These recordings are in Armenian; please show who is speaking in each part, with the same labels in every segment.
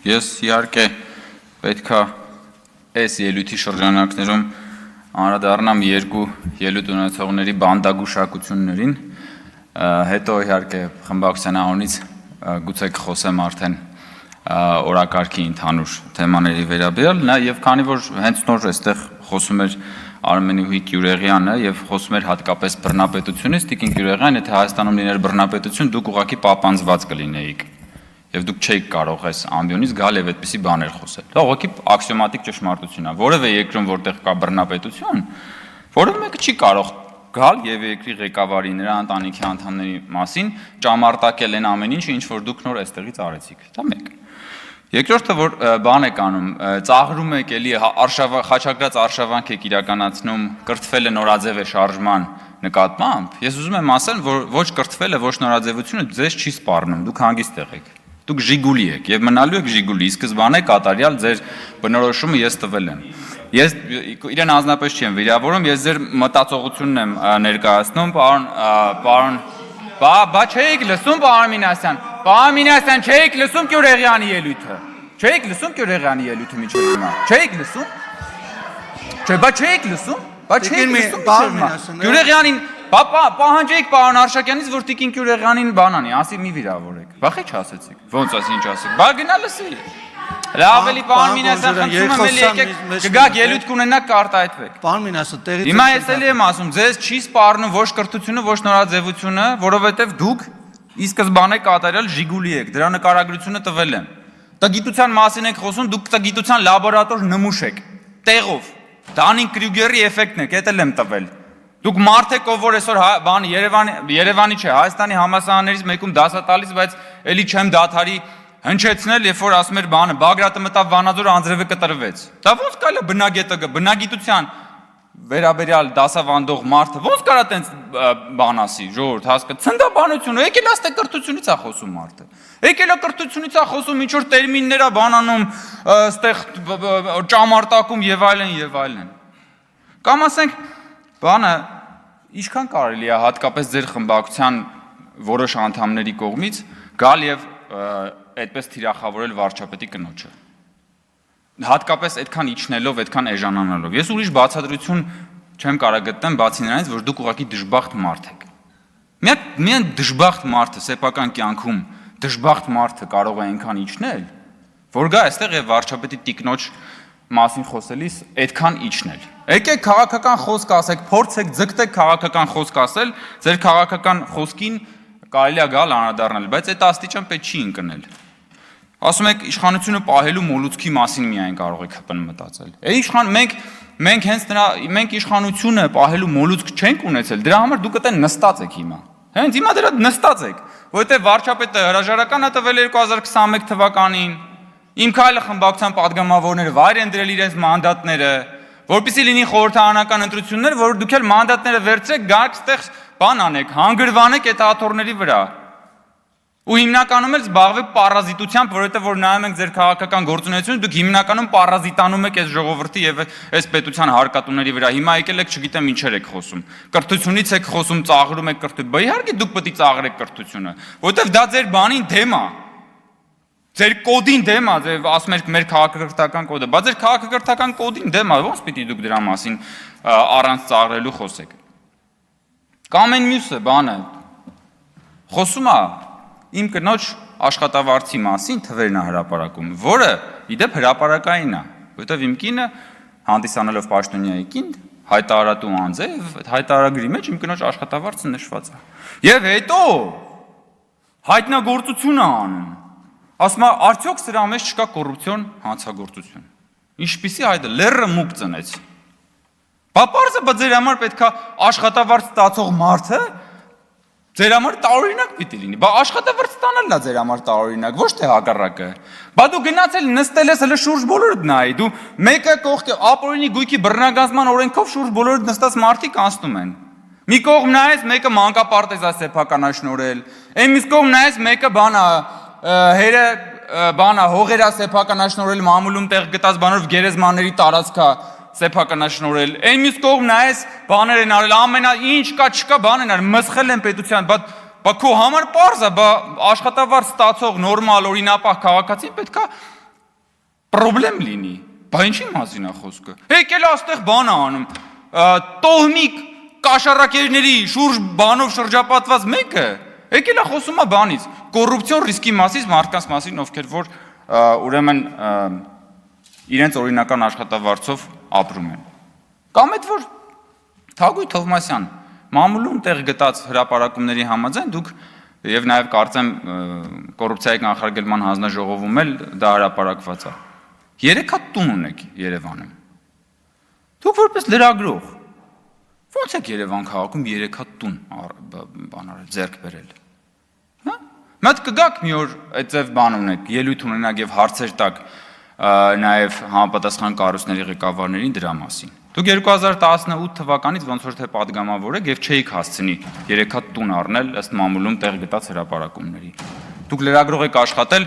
Speaker 1: Ես իհարկե պետքա այս ելույթի շրջանակներում անդրադառնամ երկու ելույթ ունեցողների բանդագուշակություններին, հետո իհարկե խմբակցության անունից գուցե կխոսեմ արդեն օրակարգի ընդհանուր թեմաների վերաբերյալ, եւ քանի որ հենց նոր այստեղ խոսում էր Արմենուհի Գյուրեղյանը եւ խոսում էր հատկապես բռնապետությունից, Տիկին Գյուրեղյան, եթե Հայաստանում լիներ բռնապետություն, դուք ուղղակի պապանձված կլինեիք։ Եվ դուք չէիք կարող այս ամբիոնից գալ եւ այդպիսի բաներ խոսել։ Դա ուղղակի աքսիոմատիկ ճշմարտություն է։ Որևէ երկրում, որտեղ կա բռնապետություն, որևէ մեկը չի կարող գալ եւ երկրի ղեկավարի նրա ընտանիքի անդամների մասին ճամարտակել այն ամեն ինչը, ինչ որ դուք նոր այստեղից արեցիք։ Դա մեկ։ Երկրորդը, որ բան եք անում, ծաղրում եք էլի խաչակրած արշավանք եք իրականացնում, կրթվել է նորաձև է շարժման նկատմամբ, ես ուզում եմ ասել, որ ոչ կրթվելը, ոչ նորաձևությունը ձեզ չի սպառնում, դուք հանգիստ եք։ Դուք Ժիգուլի եք եւ մնալու եք Ժիգուլի, սկզբանե կատարյալ ձեր բնորոշումը ես տվել եմ։ Ես իրեն անձնապես չեմ վիրավորում, ես ձեր մտածողությունն եմ ներկայացնում, պարոն Բա չէիք լսում պարոն Մինասյան, չէիք լսում Գյուրեղյանի ելույթը։ Չէիք լսում Գյուրեղյանի ելույթը միջև հիմա։ Չէիք լսում։ Չէ, բա չէիք լսում։ Բա չէիք լսում։ Գյուրեղյանին պահանջեիք պարոն Արշակյանից, որ Տիկին Գյուրեղյանին բանանի, ասի մի վիրավորեք։ Բա խի չասեցիք։ Ոնց ասի ինչ ասեք։ Բա գնա լսի։ Ավելի պարոն Մինասյան, խնդրում եմ էլի եկեք կգաք ելույթ կունենաք կարտահայտվեք։
Speaker 2: Պարոն Մինասյան, տեղից
Speaker 1: Հիմա ես էլի եմ ասում, ձեզ չի սպառնում ոչ կրթությունը, ոչ նորաձևությունը, որովհետև դուք ի սկզբանե կատարյալ Ժիգուլի եք, դրա նկարագրությունը տվել եմ։ Տգիտության մասին եք խոսում, դուք տգիտության լաբորատոր նմուշ եք, տեղով։ Դանին Կրյուգերի էֆեկտն եք, էդ էլ եմ տվել։ Դուք մարդ եք, ով որ այսօր Երևանի չէ, Հայաստանի համալսարաններից մեկում դասա տալիս, բայց էլի չեմ դադարի հնչեցնել, երբ որ ասում էր բանը, Բագրատը մտավ Վանաձոր, Անձրևը կտրվեց։ Դա ոնց կարելի է բնագետը, բնագիտության վերաբերյալ դասավանդող մարդը, ոնց կարա տենց բան ասի, ժողովուրդ հասկա, ցնդաբանություն, եկել աստե կրթությունից է խոսում մարդը։ Եկել է կրթությունից է խոսում, ինչ որ տերմիններ է բանանում, այստեղ ճամարտակում եւ այլն։ Կամ ասենք, բանը ինչքան կարելի է հատկապես ձեր խմբակցության որոշ անդամների կողմից գալ եւ այդպես թիրախավորել վարչապետի կնոջը։ Հատկապես այդքան իջնելով, այդքան էժանանալով։ Ես ուրիշ բացատրություն չեմ կարող գտնել, բացի նրանից, որ դուք ուղղակի դժբախտ մարդ եք։ Միայն դժբախտ մարդը սեփական կյանքում դժբախտ մարդը կարող է այնքան իջնել, որ գա այստեղ եւ վարչապետի տիկնոջ մասին խոսելիս այդքան իջնել։ Եկեք քաղաքական խոսք ասեք, փորձեք ձգտեք քաղաքական խոսք ասել, ձեր քաղաքական խոսքին կարելի է գալ անդրադառնալ, բայց այդ աստիճան պետք չի ընկնել։ Ասում եք իշխանությունը պահելու մոլուցքի մասին միայն կարող եք հպն մտածել։ Մենք իշխանությունը պահելու մոլուցք չենք ունեցել, դրա համար դուք այդտեղ նստած եք հիմա։ Հենց հիմա դրա նստած եք, որովհետև վարչապետը հրաժարական է տվել 2021 թվականին, Իմ քայլը խմբակցության падգամավորները վայր են դրել իրենց մանդատները, որպեսզի լինի խորհրդարանական ընտրություններ, որ դուք էլ մանդատները վերցրեք, գաք այդտեղ բան անեք, հանգրվանեք այդ աթոռների վրա։ Ու հիմնականում էլ զբաղվեք պարազիտությամբ, որովհետև որ նայում ենք ձեր քաղաքական գործունեությունը, դուք հիմնականում պարազիտանում եք այս ժողովրդի եւ այս պետության հարկատուների վրա։ Հիմա եկել եք, չգիտեմ ինչեր եք խոսում։ Կրթությունից եք խոսում, ծաղրում եք կրթություն։ Բա իհարկե դուք պետք է ծաղրեք կրթությունը, որովհետև դա ձեր բանին դեմ է։ Ձեր կոդին դեմ է, ձեր ասում եք մեր քաղաքակրթական կոդը, բայց ձեր քաղաքակրթական կոդին դեմ է, ո՞նց պիտի դուք դրա մասին առանց ծաղրելու խոսեք։ Կամ այն մյուսը բանը խոսում է իմ կնոջ աշխատավարձի մասին թվերն է հրապարակում, որը իդեպ հրապարակային է, որովհետև իմ կինը հանդիսանալով պաշտոնյայի կին հայտարարատու անձ է, այդ հայտարարագրի մեջ իմ կնոջ աշխատավարձը նշված է։ Եվ հետո հայտնագործություն է անում։ Ասում է, արդյոք սրա մեջ չկա կոռուպցիոն հանցագործություն։ Ինչպիսի հայտը լեռը մուկ ծնեց։ Բա պարզը ձեր համար պետքա աշխատավարձ ստացող մարդը ձեր համար տարօրինակ պիտի լինի։ Բա աշխատավարձ ստանալն է ձեր համար տարօրինակ, ոչ թե հակառակը։ Բա դու գնացել նստել ես հələ շուրջ բոլորդ նայի, դու մեկը կողքի ապօրինի գույքի բռնագազման օրենքով շուրջ բոլորդ նստած մարդիկ անցնում են։ Մի կողմ նայես մեկը մանկապարտեզ է սեփականաշնորհել, այն մյուս կողմ նայես մեկը բանա հերը բանա հողերա սեփականաշնորհել մամուլում տեղ գտած բանով գերեզմանների տարածքա սեփականաշնորհել։ Այն մյուս կողմ նայես բաներ են արել, ամենա ինչ կա չկա բան են արել, մսխել են պետության, բա քո համար պարզ է, բա աշխատավարձ ստացող նորմալ օրինապահ քաղաքացին պետքա Պրոբլեմ լինի, բա ինչի մասին է խոսքը։ Եկել է այստեղ բան անում, տոհմիկ կաշառակերների շուրջ բանով շրջապատված մեկը, եկել է խոսում է բանից, կոռուպցիոն ռիսկի մասից, մարդկանց մասին, ովքեր որ ուրեմն իրենց օրինական աշխատավարձով ապրում են։ Կամ այդ որ Թագուհի Թովմասյան, մամուլում տեղ գտած հրապարակումների համաձայն դուք եւ նաեւ կարծեմ կոռուպցիայի կանխարգելման հանձնաժողովում էլ դա հրապարակված է։ 3 հատ տուն ունեք Երևանում։ Դուք որպես լրագրող ո՞նց եք Երևան քաղաքում 3 հատ տուն բանարել, ձեռք բերել։ Հա՞։ Մատ կգաք մի օր այդպես բան ունեք, ելույթ ունենաք եւ հարցեր տակ նաեւ համապատասխան կառույցների ղեկավարներին դրա մասին։ Դուք 2018 թվականից ոնց որ թե падգամավոր եք եւ չէիք հասցնի 3 հատ տուն առնել ըստ մամուլում տեղ գտած հրապարակումների։ Դուք լրագրող եք աշխատել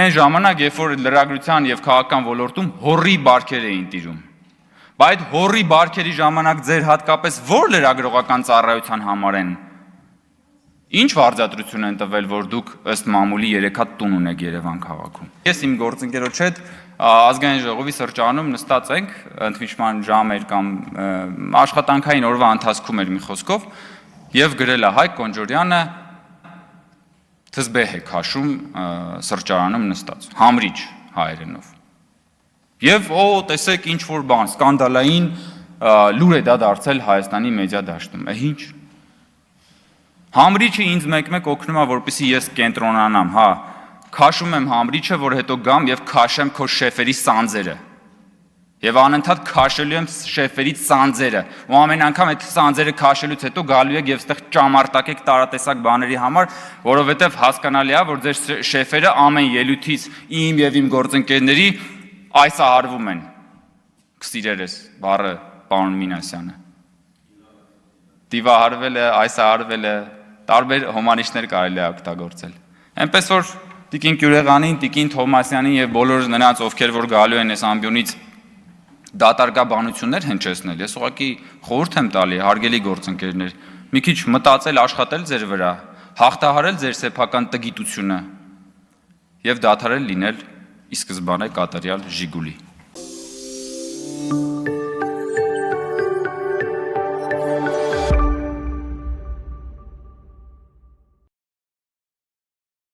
Speaker 1: այն ժամանակ, երբ որ լրագրության եւ քաղաքական ոլորտում հորի բարքեր էին տիրում։ Բայց այդ հորի բարքերի ժամանակ ձեր հատկապես որ լրագրողական ծառայության համար են ինչ վարձատրություն են տվել, որ դուք ըստ մամուլի 3 հատ տուն ունեք Երևան քաղաքում։ Ես իմ գործընկերոջ հետ ազգային ժողովի սրճարանում նստած ենք, ընդմիջման ժամ էր կամ աշխատանքային օրվա ընթացքում էր մի խոսքով եւ գրել է Հայկ Կոնջորյանը թզբեհ է քաշում սրճարանում նստած, համրիչ հայերենով։ Եվ տեսեք ինչ որ բան, սկանդալային լուր է դա դարձել Հայաստանի մեդիա դաշտում։ Ինչ։ Համրիչը ինձ մեկ-մեկ օգնում է, որպեսզի ես կենտրոնանամ, հա, քաշում եմ համրիչը, որ հետո գամ եւ քաշեմ քո շեֆերի սանձերը։ Եվ անընդհատ քաշելու եմ շեֆերի սանձերը։ Ու ամեն անգամ այդ սանձերը քաշելուց հետո գալու եք եւ այդտեղ ճամարտակեք տարատեսակ բաների համար, որովհետեւ հասկանալի է, որ ձեր շեֆերը ամեն ելույթից իմ եւ իմ գործընկերների այսահարվում են։ Կսիրերես բառը պարոն Մինասյանը։ Դիվահարվել է, այսահարվել է, տարբեր հոմանիշներ կարելի է օգտագործել։ Այնպես որ Տիկին Կյուրեղանին, Տիկին Թովմասյանին եւ բոլոր նրանց, ովքեր որ գալու են այս ամբիոնից դատարկաբանություններ հնչեցնել, ես ուղղակի խորհուրդ եմ տալի, հարգելի գործընկերներ, մի քիչ մտածել, աշխատել ձեր վրա, հաղթահարել ձեր սեփական տգիտությունը եւ դադարել լինել ի սկզբանե կատարյալ Ժիգուլի։